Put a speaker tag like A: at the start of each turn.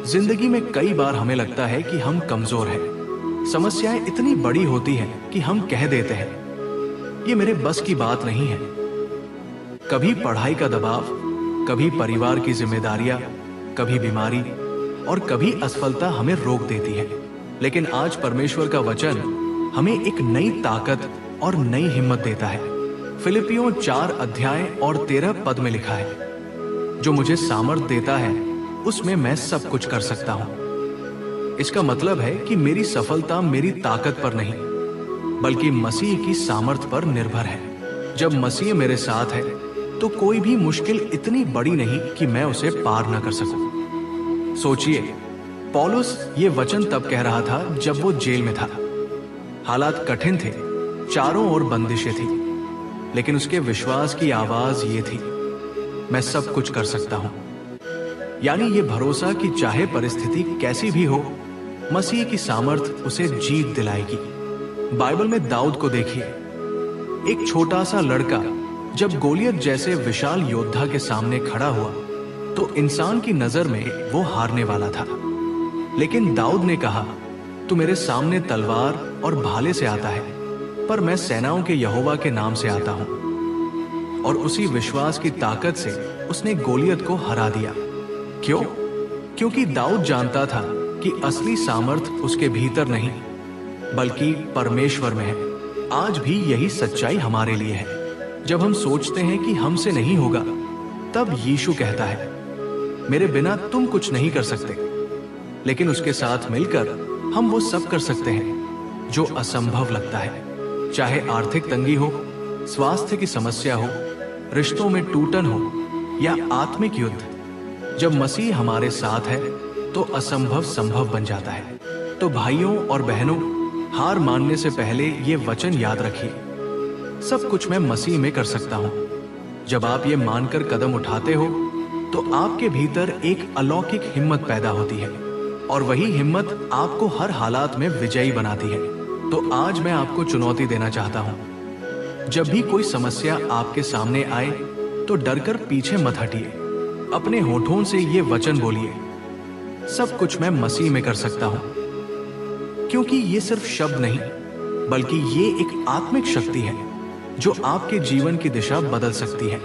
A: जिंदगी में कई बार हमें लगता है कि हम कमजोर हैं। समस्याएं इतनी बड़ी होती हैं कि हम कह देते हैं, ये मेरे बस की बात नहीं है। कभी पढ़ाई का दबाव, कभी परिवार की जिम्मेदारियां, कभी बीमारी और कभी असफलता हमें रोक देती है। लेकिन आज परमेश्वर का वचन हमें एक नई ताकत और नई हिम्मत देता है। फिलिपियों 4 अध्याय और 13 पद में लिखा है, जो मुझे सामर्थ देता है उसमें मैं सब कुछ कर सकता हूं। इसका मतलब है कि मेरी सफलता मेरी ताकत पर नहीं, बल्कि मसीह की सामर्थ पर निर्भर है। जब मसीह मेरे साथ है तो कोई भी मुश्किल इतनी बड़ी नहीं कि मैं उसे पार न कर सकूं। सोचिए, पौलुस ये वचन तब कह रहा था जब वो जेल में था। हालात कठिन थे, चारों ओर बंदिशें थी, लेकिन उसके विश्वास की आवाज ये थी, मैं सब कुछ कर सकता हूं। यानी ये भरोसा कि चाहे परिस्थिति कैसी भी हो, मसीह की सामर्थ उसे जीत दिलाएगी। बाइबल में दाऊद को देखिए, एक छोटा सा लड़का जब गोलियत जैसे विशाल योद्धा के सामने खड़ा हुआ तो इंसान की नजर में वो हारने वाला था। लेकिन दाऊद ने कहा, तू मेरे सामने तलवार और भाले से आता है, पर मैं सेनाओं के यहोवा के नाम से आता हूं। और उसी विश्वास की ताकत से उसने गोलियत को हरा दिया। क्यों? क्योंकि दाऊद जानता था कि असली सामर्थ उसके भीतर नहीं, बल्कि परमेश्वर में है। आज भी यही सच्चाई हमारे लिए है। जब हम सोचते हैं कि हमसे नहीं होगा, तब यीशु कहता है, मेरे बिना तुम कुछ नहीं कर सकते। लेकिन उसके साथ मिलकर हम वो सब कर सकते हैं जो असंभव लगता है। चाहे आर्थिक तंगी हो, स्वास्थ्य की समस्या हो, रिश्तों में टूटन हो या आत्मिक युद्ध, जब मसीह हमारे साथ है तो असंभव संभव बन जाता है। तो भाइयों और बहनों, हार मानने से पहले ये वचन याद रखिए, सब कुछ मैं मसीह में कर सकता हूं। जब आप ये मानकर कदम उठाते हो तो आपके भीतर एक अलौकिक हिम्मत पैदा होती है, और वही हिम्मत आपको हर हालात में विजयी बनाती है। तो आज मैं आपको चुनौती देना चाहता हूं, जब भी कोई समस्या आपके सामने आए तो डरकर पीछे मत हटिए। अपने होठों से ये वचन बोलिए, सब कुछ मैं मसीह में कर सकता हूं। क्योंकि ये सिर्फ शब्द नहीं, बल्कि ये एक आत्मिक शक्ति है जो आपके जीवन की दिशा बदल सकती है।